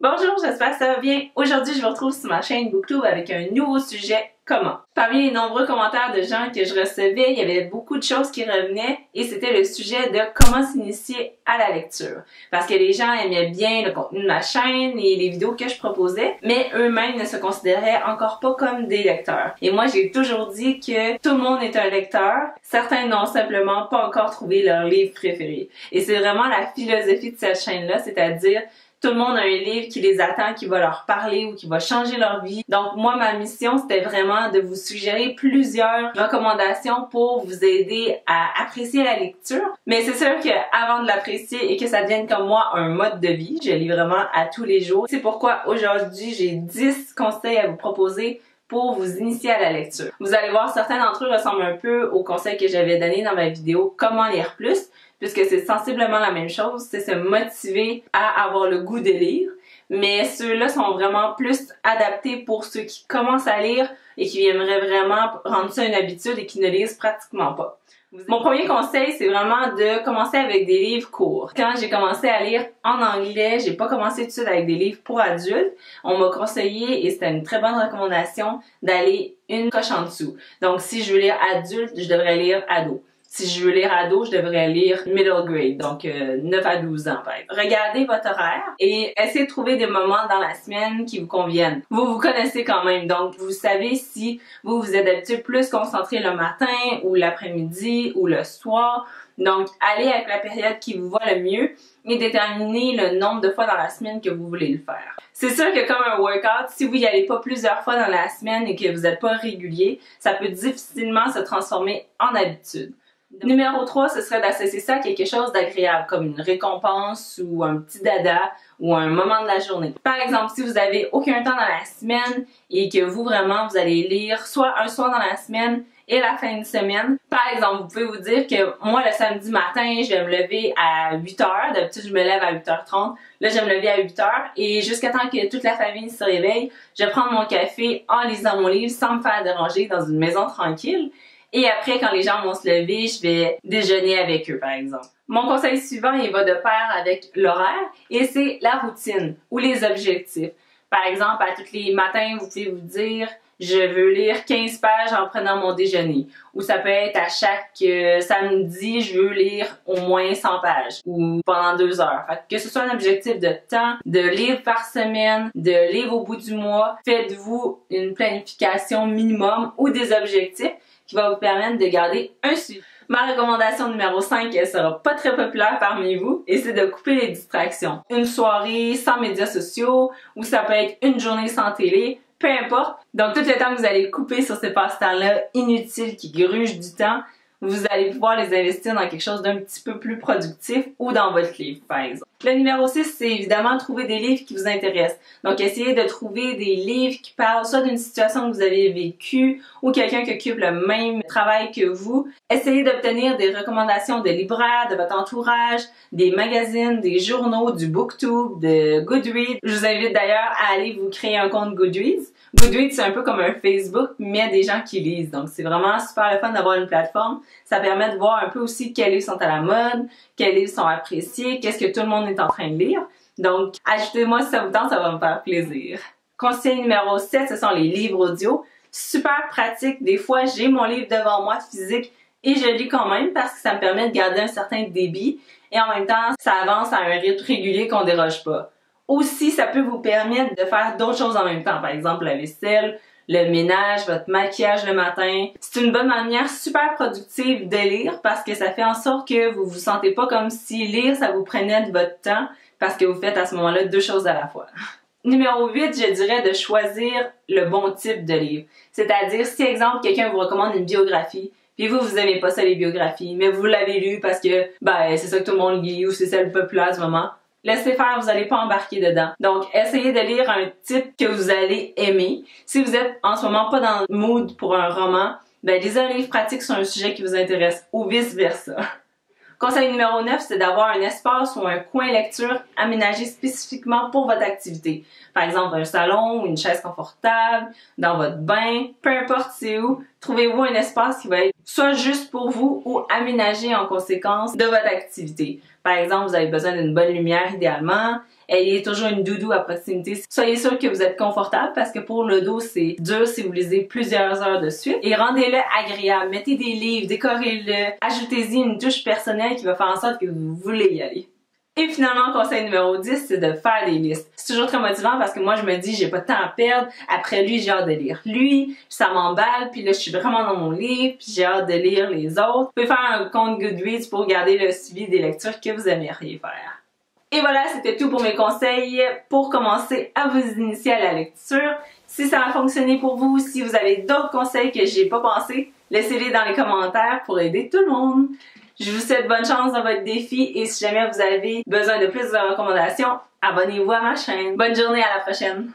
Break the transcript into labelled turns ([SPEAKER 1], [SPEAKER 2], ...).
[SPEAKER 1] Bonjour, j'espère que ça va bien. Aujourd'hui, je vous retrouve sur ma chaîne BookTube avec un nouveau sujet, comment. Parmi les nombreux commentaires de gens que je recevais, il y avait beaucoup de choses qui revenaient et c'était le sujet de comment s'initier à la lecture. Parce que les gens aimaient bien le contenu de ma chaîne et les vidéos que je proposais, mais eux-mêmes ne se considéraient encore pas comme des lecteurs. Et moi, j'ai toujours dit que tout le monde est un lecteur. Certains n'ont simplement pas encore trouvé leur livre préféré. Et c'est vraiment la philosophie de cette chaîne-là, c'est-à-dire tout le monde a un livre qui les attend, qui va leur parler ou qui va changer leur vie. Donc moi, ma mission, c'était vraiment de vous suggérer plusieurs recommandations pour vous aider à apprécier la lecture. Mais c'est sûr qu'avant de l'apprécier et que ça devienne comme moi un mode de vie, je lis vraiment à tous les jours. C'est pourquoi aujourd'hui, j'ai 10 conseils à vous proposer pour vous initier à la lecture. Vous allez voir, certains d'entre eux ressemblent un peu aux conseils que j'avais donnés dans ma vidéo « Comment lire plus », puisque c'est sensiblement la même chose, c'est se motiver à avoir le goût de lire, mais ceux-là sont vraiment plus adaptés pour ceux qui commencent à lire et qui aimeraient vraiment rendre ça une habitude et qui ne lisent pratiquement pas. Mon premier conseil, c'est vraiment de commencer avec des livres courts. Quand j'ai commencé à lire en anglais, j'ai pas commencé tout de suite avec des livres pour adultes. On m'a conseillé, et c'était une très bonne recommandation, d'aller une coche en dessous. Donc, si je veux lire adulte, je devrais lire ado. Si je veux lire ado, je devrais lire middle grade, donc 9 à 12 ans par exemple. Regardez votre horaire et essayez de trouver des moments dans la semaine qui vous conviennent. Vous vous connaissez quand même, donc vous savez si vous êtes d'habitude plus concentré le matin ou l'après-midi ou le soir. Donc, allez avec la période qui vous va le mieux et déterminez le nombre de fois dans la semaine que vous voulez le faire. C'est sûr que comme un workout, si vous y allez pas plusieurs fois dans la semaine et que vous n'êtes pas régulier, ça peut difficilement se transformer en habitude. Numéro 3, ce serait d'associer ça à quelque chose d'agréable, comme une récompense ou un petit dada ou un moment de la journée. Par exemple, si vous avez aucun temps dans la semaine et que vous allez lire soit un soir dans la semaine et la fin de semaine. Par exemple, vous pouvez vous dire que moi, le samedi matin, je vais me lever à 8h. D'habitude, je me lève à 8h30. Là, je vais me lever à 8h et jusqu'à temps que toute la famille se réveille, je vais prendre mon café en lisant mon livre sans me faire déranger dans une maison tranquille. Et après, quand les gens vont se lever, je vais déjeuner avec eux, par exemple. Mon conseil suivant, il va de pair avec l'horaire et c'est la routine ou les objectifs. Par exemple, à tous les matins, vous pouvez vous dire « Je veux lire 15 pages en prenant mon déjeuner » ou ça peut être à chaque samedi, je veux lire au moins 100 pages ou pendant 2 heures. Fait que ce soit un objectif de temps, de livres par semaine, de livres au bout du mois, faites-vous une planification minimum ou des objectifs qui va vous permettre de garder un suivi. Ma recommandation numéro 5, elle sera pas très populaire parmi vous, et c'est de couper les distractions. Une soirée sans médias sociaux, ou ça peut être une journée sans télé, peu importe. Donc tout le temps que vous allez couper sur ces passe-temps-là inutiles qui grugent du temps, vous allez pouvoir les investir dans quelque chose d'un petit peu plus productif ou dans votre livre, par exemple. Le numéro 6, c'est évidemment trouver des livres qui vous intéressent. Donc, essayez de trouver des livres qui parlent soit d'une situation que vous avez vécue ou quelqu'un qui occupe le même travail que vous. Essayez d'obtenir des recommandations de libraires, de votre entourage, des magazines, des journaux, du BookTube, de Goodreads. Je vous invite d'ailleurs à aller vous créer un compte Goodreads. Goodreads, c'est un peu comme un Facebook, mais des gens qui lisent. Donc, c'est vraiment super le fun d'avoir une plateforme. Ça permet de voir un peu aussi quels livres sont à la mode, quels livres sont appréciés, qu'est-ce que tout le monde est en train de lire. Donc, ajoutez-moi si ça vous tente, ça va me faire plaisir. Conseil numéro 7, ce sont les livres audio. Super pratique. Des fois, j'ai mon livre devant moi physique et je lis quand même parce que ça me permet de garder un certain débit et en même temps, ça avance à un rythme régulier qu'on déroge pas. Aussi, ça peut vous permettre de faire d'autres choses en même temps. Par exemple, la vaisselle, le ménage, votre maquillage le matin. C'est une bonne manière super productive de lire parce que ça fait en sorte que vous vous sentez pas comme si lire, ça vous prenait de votre temps parce que vous faites à ce moment-là 2 choses à la fois. Numéro 8, je dirais de choisir le bon type de livre. C'est-à-dire, si, exemple, quelqu'un vous recommande une biographie, puis vous aimez pas ça les biographies, mais vous l'avez lu parce que, c'est ça que tout le monde lit ou c'est celle populaire à ce moment, laissez faire, vous n'allez pas embarquer dedans. Donc, essayez de lire un type que vous allez aimer. Si vous êtes en ce moment pas dans le mood pour un roman, lisez un livre pratique sur un sujet qui vous intéresse ou vice-versa. Conseil numéro 9, c'est d'avoir un espace ou un coin lecture aménagé spécifiquement pour votre activité. Par exemple, un salon ou une chaise confortable, dans votre bain, peu importe c'est où, trouvez-vous un espace qui va être soit juste pour vous ou aménagé en conséquence de votre activité. Par exemple, vous avez besoin d'une bonne lumière idéalement, ayez toujours une doudou à proximité. Soyez sûr que vous êtes confortable parce que pour le dos, c'est dur si vous lisez plusieurs heures de suite. Et rendez-le agréable. Mettez des livres, décorez-le, ajoutez-y une touche personnelle qui va faire en sorte que vous voulez y aller. Et finalement, conseil numéro 10, c'est de faire des listes. C'est toujours très motivant parce que moi, je me dis, j'ai pas de temps à perdre. Après lui, j'ai hâte de lire lui, ça m'emballe, puis là, je suis vraiment dans mon livre, puis j'ai hâte de lire les autres. Vous pouvez faire un compte Goodreads pour garder le suivi des lectures que vous aimeriez faire. Et voilà, c'était tout pour mes conseils pour commencer à vous initier à la lecture. Si ça a fonctionné pour vous, si vous avez d'autres conseils que j'ai pas pensé, laissez-les dans les commentaires pour aider tout le monde. Je vous souhaite bonne chance dans votre défi et si jamais vous avez besoin de plus de recommandations, abonnez-vous à ma chaîne. Bonne journée, à la prochaine!